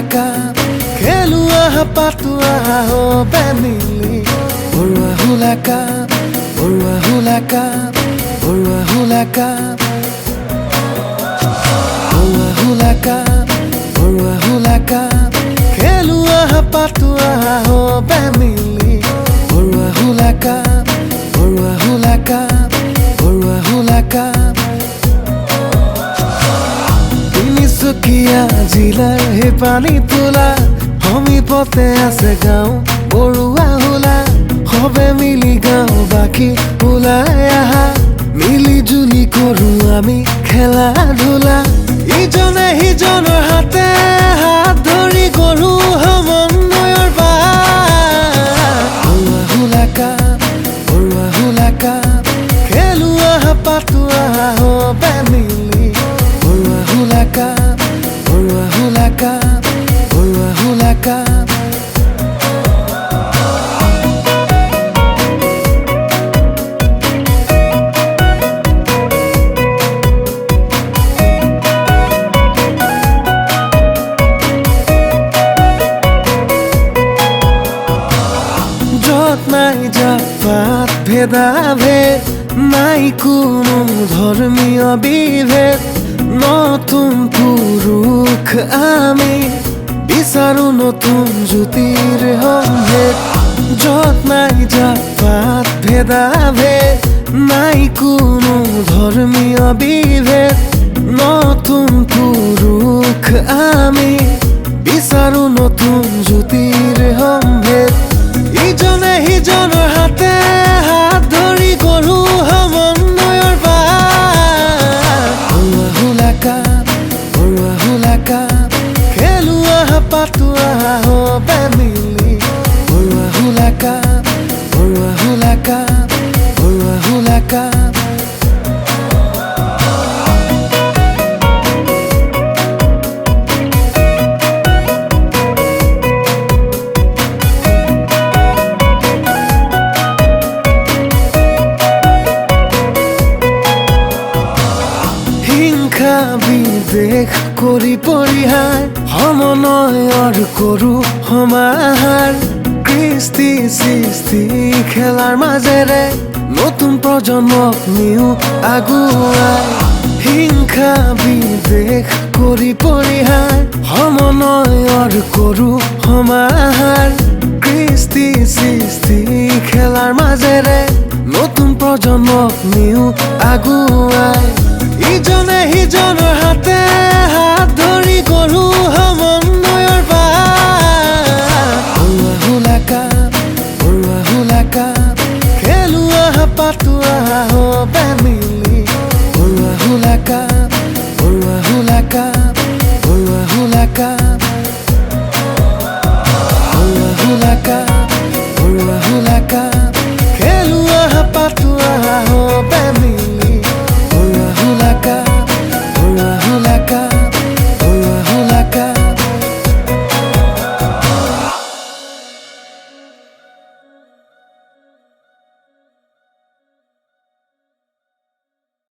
হুলাকা খেলো আহা পাতো আহা হবে মিলি বৰুৱা হুলাকা বৰুৱা হুলাকা বৰুৱা হুলাকা বৰুৱা হুলাকা বৰুৱা হুলাকা খেলো আহা পাতো আহা হবে মিলি বৰুৱা হুলাকা বৰুৱা হুলাকা বৰুৱা হুলাকা তিনিচুকীয়া জিলাৰ হে পানী তোলা সমীপতে আছে গাঁও বৰুৱা হুলা হবে মিলি গাঁওবাসী ওলাই আহা মিলি জুলি কৰো আমি খেলা ধূলা ইজনে সিজনৰ হাতে হাত ধৰি কৰো সমন্বয়ৰ বৰুৱা হুলাকা বৰুৱা হুলাকা খেলো আহা পাতো আহা হবে মিলি বৰুৱা হুলাকা বৰুৱা হুলাকা বৰুৱা হুলাকা নাই জাত ভেদাভেদ নাই কোনো ধৰ্মীয় বিভেদ নতুন পুৰুষ আমি বিচাৰো নতুন জ্যোতিৰ সম্ভেদ যত নাই জাত ভেদাভেদ নাই কোনো ধৰ্মীয় বিভেদ নতুন পুৰুষ আমি বিচাৰো নতুন জ্যোতিৰ সম্ভেদ ইজনে সিজনৰ হাতে হাত ধৰি কৰো সমন্বয়ৰ বৰুৱা হুলাকা বৰুৱা হুলাকা খেলো আহা পাতো আহা হবে মিলি বৰুৱা হুলাকা বৰুৱা হুলাকা বৰুৱা হুলাকা বিদেশ কৰি পৰিহাৰ সমন্বয়ৰ কৰো সমাহাৰ কৃষ্টি সৃষ্টি খেলাৰ মাজেৰে নতুন প্ৰজন্মক নিও আগুৱাই হিংসা বিদেশ কৰি পৰিহাৰ সমন্বয়ৰ কৰো সমাহাৰ কৃষ্টি সৃষ্টি খেলাৰ মাজেৰে নতুন প্ৰজন্মক নিও আগুৱাই ইজনে সিজনৰ হাতে হাত ধৰি কৰো সমন্বয়ৰ বৰুৱা হুলাকা বৰুৱা হুলাকা খেলো আহা পাতো আহা হবে মিলি বৰুৱা হুলাকা বৰুৱা হুলাকা বৰুৱা হুলাকা বৰুৱা হুলাকা